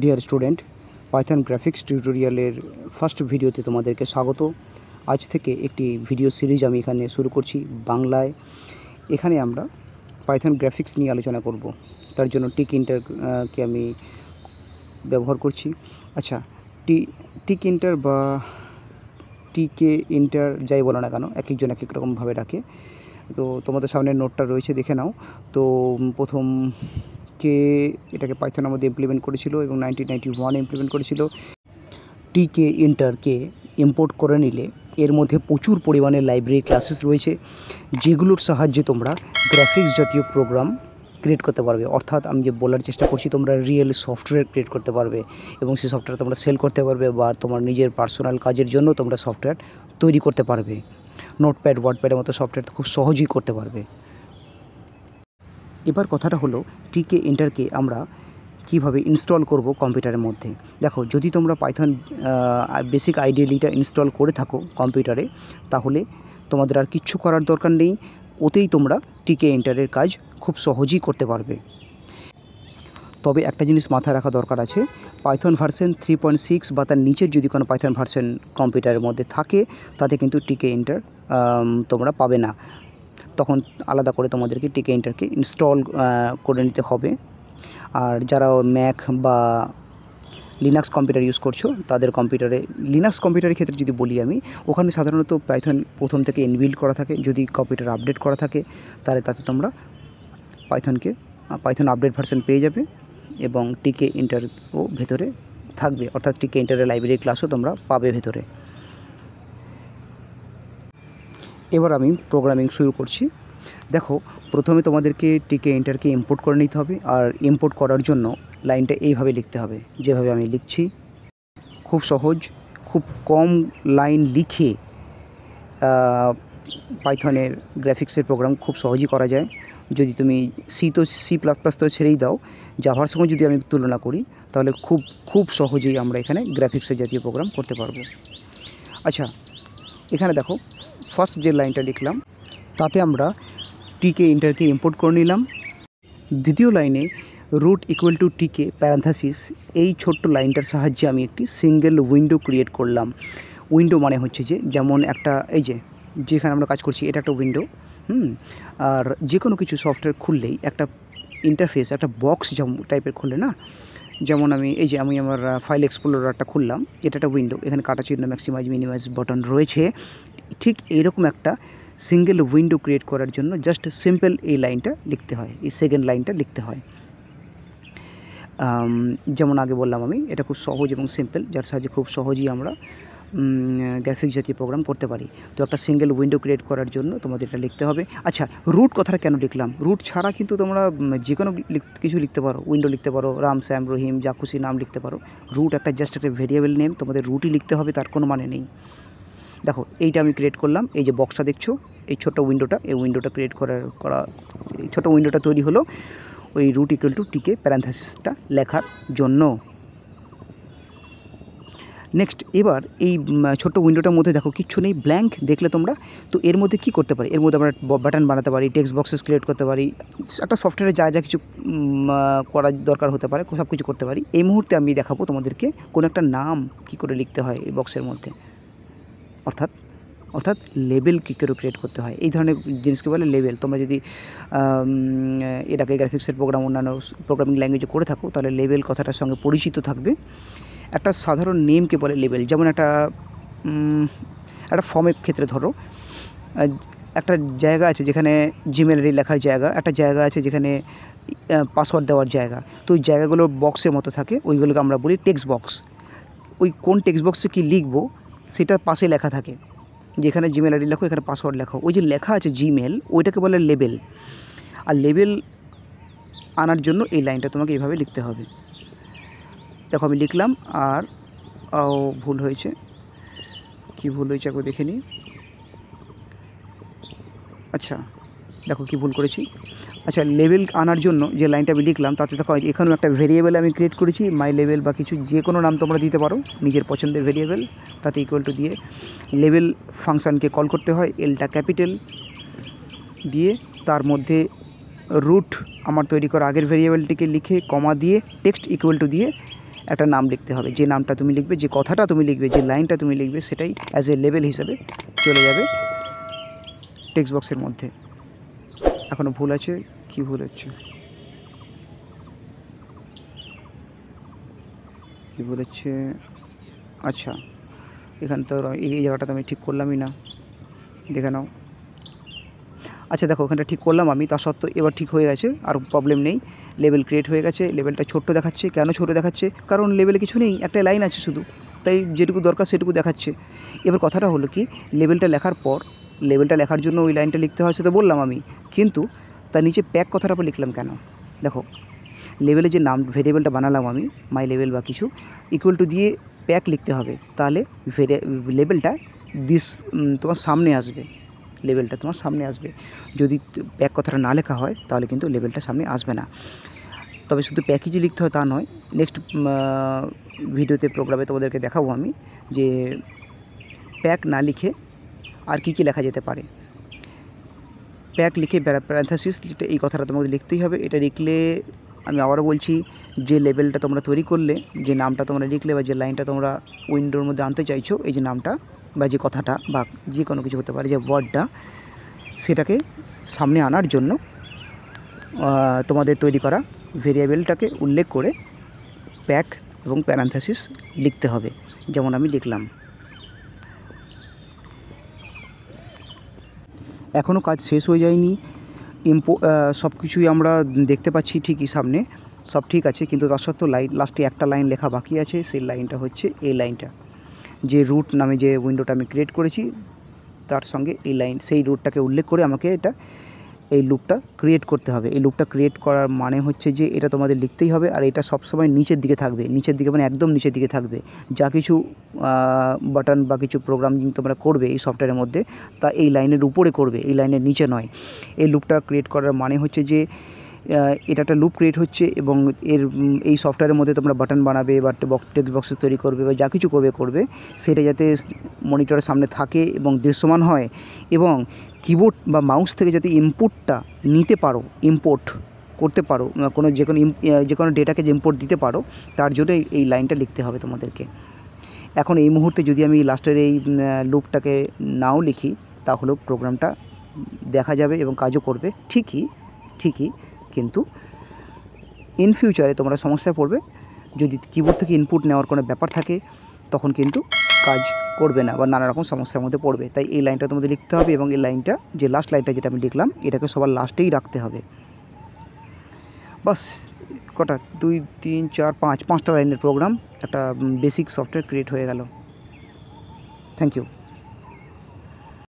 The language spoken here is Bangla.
ডিয়ার স্টুডেন্ট, পাইথন গ্রাফিক্স টিউটোরিয়ালের ফার্স্ট ভিডিওতে তোমাদেরকে স্বাগত। আজ থেকে একটি ভিডিও সিরিজ আমি এখানে শুরু করছি বাংলায়। এখানে আমরা পাইথন গ্রাফিক্স নিয়ে আলোচনা করব। তার জন্য টিক ইন্টার কে আমি ব্যবহার করছি। আচ্ছা, টিক ইন্টার বা টিকে ইন্টার যাই বলো না কেন, এক একজন এক এক রকমভাবে ডাকে। তো তোমাদের সামনে নোটটা রয়েছে, দেখে নাও। তো প্রথম কে এটাকে পাইথনের মধ্যে ইমপ্লিমেন্ট করেছিল এবং 1991 ইমপ্লিমেন্ট করেছিল। টিকে ইন্টারকে ইম্পোর্ট করে নিলে এর মধ্যে প্রচুর পরিমাণে লাইব্রেরি ক্লাসেস রয়েছে, যেগুলোর সাহায্যে তোমরা গ্রাফিক্স জাতীয় প্রোগ্রাম ক্রিয়েট করতে পারবে। অর্থাৎ আমি যে বলার চেষ্টা করছি, তোমরা রিয়েল সফটওয়্যার ক্রিয়েট করতে পারবে এবং সেই সফটওয়্যার তোমরা সেল করতে পারবে, বা তোমার নিজের পার্সোনাল কাজের জন্য তোমরা সফটওয়্যার তৈরি করতে পারবে। নোটপ্যাড, ওয়ার্ডপ্যাডের মতো সফটওয়্যার খুব সহজেই করতে পারবে। এবার কথাটা হলো, টিকে ইন্টারকে আমরা কিভাবে ইনস্টল করব কম্পিউটারের মধ্যে। দেখো, যদি তোমরা পাইথন বেসিক আইডিয়ালিটা ইনস্টল করে থাকো কম্পিউটারে, তাহলে তোমাদের আর কিচ্ছু করার দরকার নেই। ওতেই তোমরা টিকে ইন্টারের কাজ খুব সহজেই করতে পারবে। তবে একটা জিনিস মাথায় রাখা দরকার আছে, পাইথন ভার্সন 3.6 বা তার নিচের যদি কোনো পাইথন ভার্সন কম্পিউটারের মধ্যে থাকে, তাতে কিন্তু টিকে ইন্টার তোমরা পাবে না। তখন আলাদা করে তোমাদেরকে টিকে ইন্টারকে ইনস্টল করে নিতে হবে। আর যারা ম্যাক বা লিনাক্স কম্পিউটার ইউজ করছো, তাদের কম্পিউটারে, লিনাক্স কম্পিউটারের ক্ষেত্রে যদি বলি আমি, ওখানে সাধারণত পাইথন প্রথম থেকে ইনবিল্ড করা থাকে। যদি কম্পিউটার আপডেট করা থাকে, তাহলে তাতে তোমরা পাইথন আপডেট ভার্সন পেয়ে যাবে এবং টিকে ইন্টারও ভেতরে থাকবে, অর্থাৎ টিকে ইন্টারের লাইব্রেরি ক্লাসও তোমরা পাবে ভেতরে। এবার আমি প্রোগ্রামিং শুরু করছি। দেখো, প্রথমে তোমাদেরকে টিকে ইন্টারকে ইম্পোর্ট করে নিতে হবে। আর ইম্পোর্ট করার জন্য লাইনটা এইভাবে লিখতে হবে, যেভাবে আমি লিখছি। খুব সহজ, খুব কম লাইন লিখে পাইথনের গ্রাফিক্সের প্রোগ্রাম খুব সহজেই করা যায়। যদি তুমি সি প্লাস প্লাস তো ছেড়েই দাও, জাভার সঙ্গে যদি আমি তুলনা করি, তাহলে খুব সহজেই আমরা এখানে গ্রাফিক্সের জাতীয় প্রোগ্রাম করতে পারবো। আচ্ছা, এখানে দেখো, ফার্স্ট যে লাইনটা লিখলাম, তাতে আমরা টিকে ইন্টারকে ইম্পোর্ট করে নিলাম। দ্বিতীয় লাইনে রুট ইকুয়াল টু টিকে প্যারান্থাসিস, এই ছোট্ট লাইনটার সাহায্যে আমি একটি সিঙ্গেল উইন্ডো ক্রিয়েট করলাম। উইন্ডো মানে হচ্ছে যে, যেমন একটা, এই যেখানে আমরা কাজ করছি, এটা একটা উইন্ডো। আর যে কোনো কিছু সফটওয়্যার খুললেই একটা ইন্টারফেস, একটা বক্স যেমন টাইপের খুললে না, যেমন আমি আমার ফাইল এক্সপ্লোরারটা খুললাম, এটা একটা উইন্ডো, এখানে কাটা চিহ্ন, ম্যাক্সিমাইজ, মিনিমাইজ বাটন রয়েছে। ঠিক এরকম একটা সিঙ্গেল উইন্ডো ক্রিয়েট করার জন্য জাস্ট সিম্পল এই লাইনটা লিখতে হয়, এই সেকেন্ড লাইনটা লিখতে হয়। যেমন আগে বললাম আমি, এটা খুব সহজ এবং সিম্পল, যার সাহায্যে খুব সহজেই আমরা গ্রাফিক্স জাতীয় প্রোগ্রাম করতে পারি। তো একটা সিঙ্গেল উইন্ডো ক্রিয়েট করার জন্য তোমাদের এটা লিখতে হবে। আচ্ছা, রুট কথাটা কেন লিখলাম? রুট ছাড়া কিন্তু তোমরা যে কোনো কিছু লিখতে পারো, উইন্ডো লিখতে পারো, রাম, শ্যাম, রহিম, যা খুশি নাম লিখতে পারো। রুট একটা জাস্ট একটা ভেরিয়েবল নেম, তোমাদের রুটই লিখতে হবে, তার কোনো মানে নেই। দেখো, এইটা আমি ক্রিয়েট করলাম, এই যে বক্সটা দেখছো, এই ছোট্ট উইন্ডোটা, এই উইন্ডোটা ক্রিয়েট করা এই ছোটো উইন্ডোটা তৈরি হলো ওই রুট ইকুয়াল টু টিকে প্যারান্থাসিসটা লেখার জন্য। নেক্সট, এবার এই ছোট্ট উইন্ডোটার মধ্যে দেখো কিচ্ছু নেই, ব্ল্যাঙ্ক দেখলে তোমরা। তো এর মধ্যে কি করতে পারি? এর মধ্যে আমরা বাটন বানাতে পারি, টেক্সট বক্সেস ক্রিয়েট করতে পারি, একটা সফটওয়্যারে যা কিছু করার দরকার হতে পারে সব কিছু করতে পারি। এই মুহূর্তে আমি দেখাবো তোমাদেরকে কোনো একটা নাম কি করে লিখতে হয় এই বক্সের মধ্যে, অর্থাৎ লেবেল কী করে ক্রিয়েট করতে হয়। এই ধরনের জিনিসকে বলে লেবেল। তোমরা যদি এটাকে গ্রাফিক্সের প্রোগ্রাম অন্যান্য প্রোগ্রামিং ল্যাঙ্গুয়েজে করে থাকো, তাহলে লেবেল কথাটার সঙ্গে পরিচিত থাকবে। একটা সাধারণ নেমকে বলে লেবেল। যেমন একটা ফর্মের ক্ষেত্রে ধরো, একটা জায়গা আছে যেখানে জিমেল আইডি লেখার জায়গা, একটা জায়গা আছে যেখানে পাসওয়ার্ড দেওয়ার জায়গা। তো ওই জায়গাগুলো বক্সের মতো থাকে, ওইগুলোকে আমরা বলি টেক্সট বক্স। ওই কোন টেক্সট বক্সে কী লিখবো সেটা পাশে লেখা থাকে, যেখানে জিমেল আইডি লেখো, এখানে পাসওয়ার্ড লেখো, ওই যে লেখা আছে জিমেল, ওইটাকে বলে লেবেল। আর লেবেল আনার জন্য এই লাইনটা তোমাকে এইভাবে লিখতে হবে। দেখো, আমি লিখলাম, আর ভুল হয়েছে, কি ভুল হয়েছে একবার দেখে নিই। আচ্ছা, দেখো কি ভুল করেছি। আচ্ছা, লেবেল আনার জন্য যে লাইনটা আমি লিখলাম, তাতে দেখো এখানেও একটা ভেরিয়েবল আমি ক্রিয়েট করেছি, মাই লেবেল বা কিছু যে কোনো নাম তোমরা দিতে পারো, নিজের পছন্দের ভেরিয়েবল। তাতে ইকুয়াল টু দিয়ে লেবেল ফাংশানকে কল করতে হয়, এলটা ক্যাপিটাল দিয়ে, তার মধ্যে রুট আমার তৈরি করা আগের ভেরিয়েবলটিকে লিখে কমা দিয়ে টেক্সট ইকুয়াল টু দিয়ে একটা নাম লিখতে হবে। যে নামটা তুমি লিখবে, যে কথাটা তুমি লিখবে, যে লাইনটা তুমি লিখবে, সেটাই অ্যাজ এ লেভেল হিসেবে চলে যাবে টেক্সট বক্সের মধ্যে। এখনও ভুল আছে, কি ভুল হচ্ছে, কি ভুল হচ্ছে? আচ্ছা, এখানে তো এই জায়গাটা তো আমি ঠিক করলামই না, দেখে নাও। আচ্ছা দেখো, ওখানটা ঠিক করলাম আমি, তা সত্ত্বেও এবার ঠিক হয়ে গেছে, আর প্রবলেম নেই। লেভেল ক্রিয়েট হয়ে গেছে। লেভেলটা ছোট্ট দেখাচ্ছে, কেন ছোটো দেখাচ্ছে? কারণ লেভেলে কিছু নেই, একটা লাইন আছে শুধু, তাই যেটুকু দরকার সেটুকু দেখাচ্ছে। এবার কথাটা হলো কি, লেভেলটা লেখার পর, লেভেলটা লেখার জন্য ওই লাইনটা লিখতে হয় সেটা বললাম আমি, কিন্তু তার নিচে প্যাক কথাটা আবার লিখলাম কেন? দেখো, লেভেলে যে নাম ভেরিয়েবলটা বানালাম আমি, মাই লেভেল বা কিছু, ইকুয়াল টু দিয়ে প্যাক লিখতে হবে, তাহলে লেভেলটা তোমার সামনে আসবে, লেভেলটা তোমার সামনে আসবে। যদি প্যাক কথাটা না লেখা হয় তাহলে কিন্তু লেভেলটা সামনে আসবে না। তবে শুধু প্যাকেজই লিখতে হয় তা নয়, নেক্সট ভিডিওতে প্রোগ্রামে তোমাদেরকে দেখাবো আমি যে প্যাক না লিখে আর কী কী লেখা যেতে পারে। প্যাক লিখে প্যারান্থেসিস, এই কথাটা তোমাদের লিখতেই হবে। এটা লিখলে, আমি আবারও বলছি, যে লেভেলটা তোমরা তৈরি করলে, যে নামটা তোমরা লিখলে বা যে লাইনটা তোমরা উইন্ডোর মধ্যে আনতে চাইছো, এই যে নামটা বা যে কথাটা বা যে কোনো কিছু হতে পারে, যে ওয়ার্ডটা, সেটাকে সামনে আনার জন্য তোমাদের তৈরি করা ভেরিয়েবলটাকে উল্লেখ করে প্যাক এবং প্যারান্থেসিস লিখতে হবে, যেমন আমি লিখলাম। এখনও কাজ শেষ হয়ে যায়নি। সব কিছুই আমরা দেখতে পাচ্ছি ঠিকই সামনে, সব ঠিক আছে, কিন্তু তার সত্ত্বেও লাস্টে একটা লাইন লেখা বাকি আছে। সেই লাইনটা হচ্ছে এই লাইনটা, যে রুট নামে যে উইন্ডোটা আমি ক্রিয়েট করেছি তার সঙ্গে এই লাইন, সেই রুটটাকে উল্লেখ করে আমাকে এই লুপটা ক্রিয়েট করতে হবে। এই লুপটা ক্রিয়েট করার মানে হচ্ছে যে এটা তোমাদের লিখতেই হবে, আর এটা সবসময় নিচের দিকে থাকবে, নিচের দিকে মানে একদম নিচের দিকে থাকবে। যা কিছু বাটন বা কিছু প্রোগ্রামিং তোমরা করবে এই সফটওয়্যারের মধ্যে, তা এই লাইনের উপরে করবে, এই লাইনের নিচে নয়। এই লুপটা ক্রিয়েট করার মানে হচ্ছে যে এটা একটা লুপ ক্রিয়েট হচ্ছে, এবং এই সফটওয়্যারের মধ্যে তোমরা বাটন বানাবে বা টেক্সট বক্সেস তৈরি করবে বা যা কিছু করবে সেটা যাতে মনিটরের সামনে থাকে এবং দৃশ্যমান হয়, এবং কিবোর্ড বা মাউস থেকে যাতে ইনপুটটা নিতে পারো, ইম্পোর্ট করতে পারো, যে কোনো ডেটাকে যে ইম্পোর্ট দিতে পারো, তার জন্য এই লাইনটা লিখতে হবে তোমাদেরকে। এখন এই মুহূর্তে যদি আমি লাস্টের এই লুপটাকে নাও লিখি, তাহলেও প্রোগ্রামটা দেখা যাবে এবং কাজও করবে ঠিকই, কিন্তু ইন ফিউচারে তোমরা সমস্যায় পড়বে। যদি কিবোর্ড থেকে ইনপুট নেওয়ার কোনো ব্যাপার থাকে, তখন কিন্তু কাজ করবে না বা নানা রকম সমস্যার মধ্যে পড়বে। তাই এই লাইনটা তোমাদের লিখতে হবে, এবং এই লাইনটা, যে লাস্ট লাইনটা যেটা আমি লিখলাম, এটাকে সবার লাস্টেই রাখতে হবে। বাস, কটা 2 3 4 5 5টা লাইনের প্রোগ্রাম, একটা বেসিক সফটওয়্যার ক্রিয়েট হয়ে গেল। Thank you.